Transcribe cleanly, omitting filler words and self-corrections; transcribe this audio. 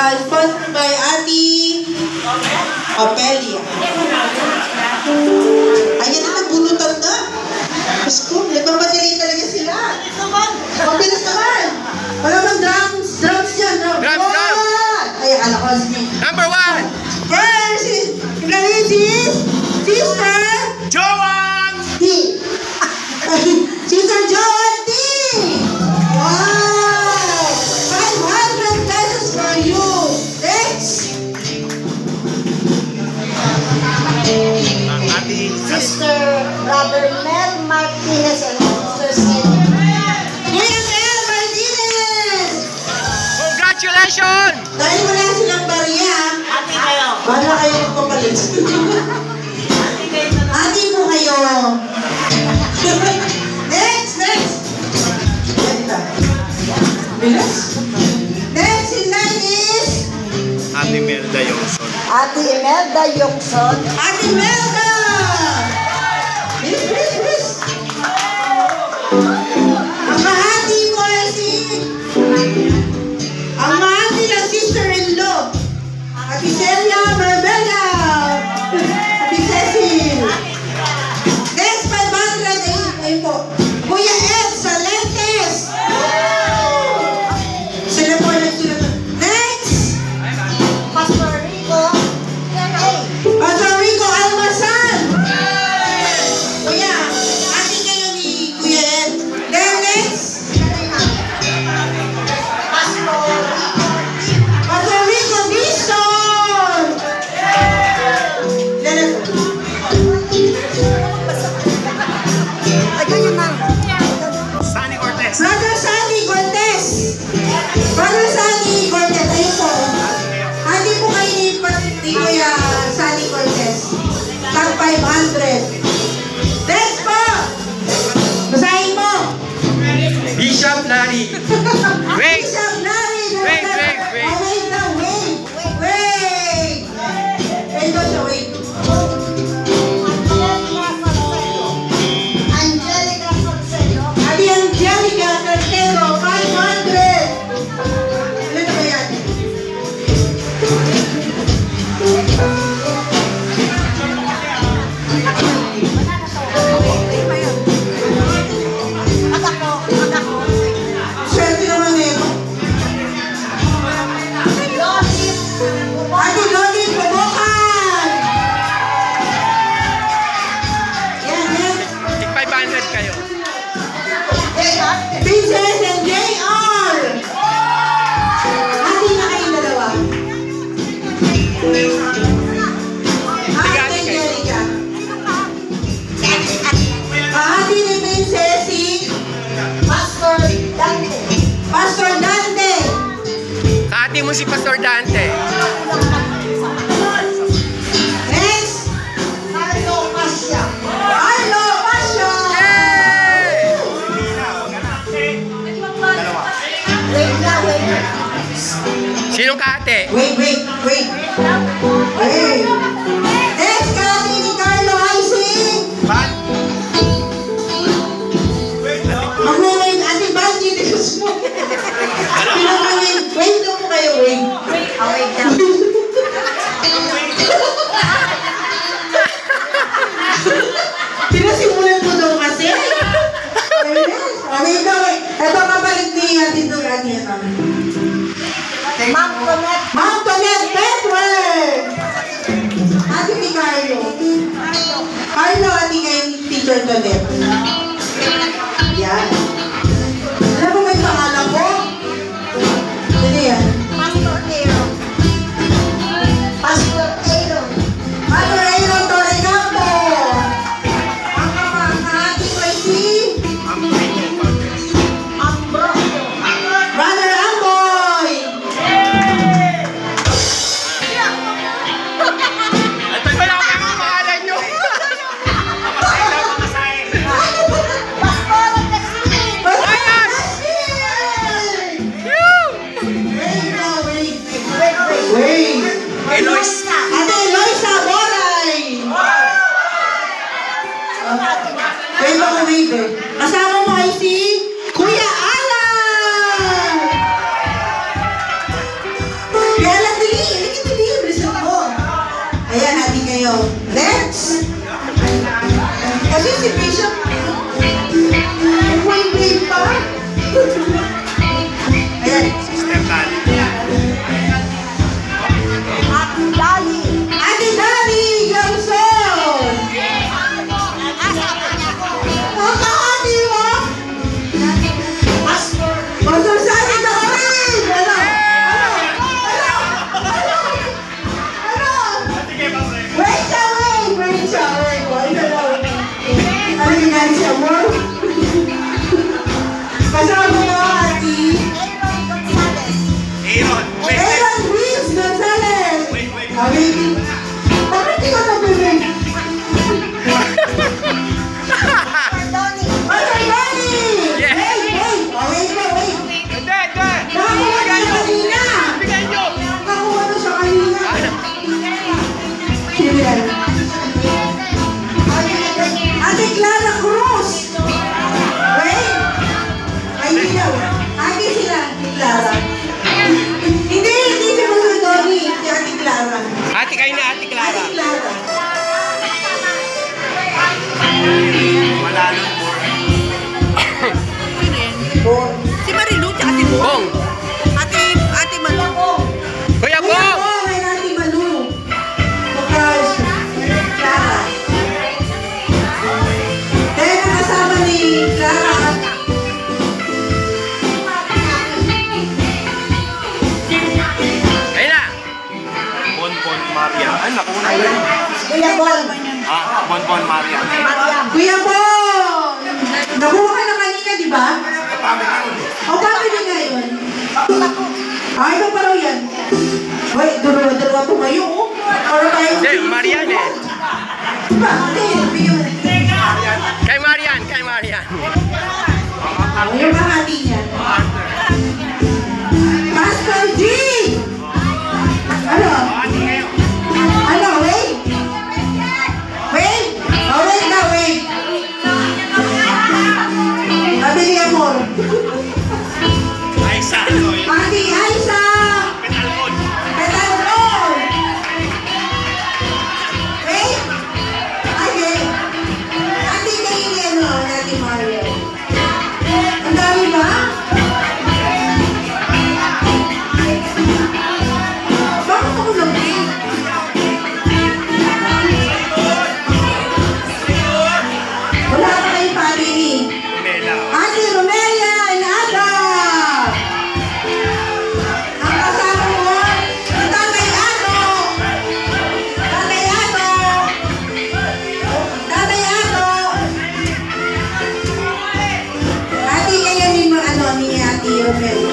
Sponsored by Ate Opelia. Ayan na, nabunutan na. Diyos ko, nagmamadali talaga sila. Mabilis naman. Wala bang drums? Drums yan. Drums! Ay, ala ko. Number 1! First, Sister Joan! T. Sister Joan T. Wow! 500 pesos for you. Next. Ang ating Sister Brother Mel Martinez and Sister Celia. Kuya Mel Martinez. congratulations! Dahil wala silang barya, Ate kayo. wala kayo magpapalit. Ati po kayo. Next. Bilas. Next in line is Ate Melda Yongson. Ate Imelda Yongson. Ate Melda. Bilis. Ang mahati mo ay ang mahati ng sister-in-law. Ate Celia Barbella. Ate Cecil. Next 500 ay po. Kuya Ed Salentes. Sila po nagsunod. Next. Pastor Rico. Pastor Rico Almasan. Kuya, ate kayo ni Kuya Ed. Then next. Pastor Rico Bison. Then Ayun yun na. Sunny Cortez. Brother Sunny Cortez. Ayun po. Ate po kayo ni Kuya Sunny Cortez. Tag 500. Next po. Basahin mo. Bishop Larry. Wait! Bishop Larry. Wait. Wait lang, wait. Wait daw siya, wait. Angelica Salcedo. Ate Angelica Cartero, 500. Ilan na ba yan? Swerte naman eh. Ate Lolit Pumokan. Yan. Tig 500 kayo. Princess and JR. Ate na kayong dalawa. Ate Angelica. Ate ni Princess si Pastor Dante. Pastor Dante. Ate mo si Pastor Dante. Next. Carlo Pasya. Arlo Pasio. Reyna. Sino ka ate? Wait. Next, kati ni Carlo Ising. Mag-wait, Ate Banji, di ko mo. Wait daw po kayo, wait. Away na. Pinasimulan mo daw kasi. Wait daw, wait. Ito kapalit ni Ate Durani. Ma'am Tonet. Ma'am Tonet Petwer. Ate ni Carlo. Carlo, ate kayo ni Teacher Tonet. Yan. Alam mo may pangalan ko? Ano yan? Pastor Aaron. Pastor Aaron. Pastor Aaron Torrecampo. Ang ate ko ay si Ambrosio. Brother Amboy. Ito wala pa ang pangalan nyo. Pastor Destiny. Ayos! Wait. Eloise. Ate Eloisa Boray. Wait mo, wait. Kasama mo ay si Kuya Alan. Kuya Alan. Clara. Hindi si Master Donnie, si Ate Clara. Ate kayo na, Ate Clara. Ate Clara. Manalo. Bon. Si Marilu, tsaka si Bong. Bong. Ate Manu. Kuya Kuya Bong! Bong, ay Ate Manu. Because, Clara. Kaya nakasama ni Clara. Ayun na. Bonbon Maria. Ay, naku na yun. Kuya Bon. Bonbon Maria. Mariam. Kuya Bong! Nakuha ka na kanina, di ba? O, family ngayon. Ay, ito pa raw yan. Wait, dalawa tumayo, oh. Para tayo. Hindi, Marian eh. Bakit? Kay Marian, kay Marian. Oh, yung kahati niya. Pastor G! Ano? Ano, wait? Wait? Oh, wait na, wait. Abili amor. Ay, sano yun? Ate Aisa! Petalbon. Petalbon! Wait! Ate! Ate kayo ni ano, Ate Mario. Ang dami ba? Bakit ako lang-wait? Wala pa kayong family. Mela. Ate Romelia and Ada! Ang kasama mo, si Tatay Ato! Tatay Ato! Tatay Ato! Ate, kayo ni Ate Romelia.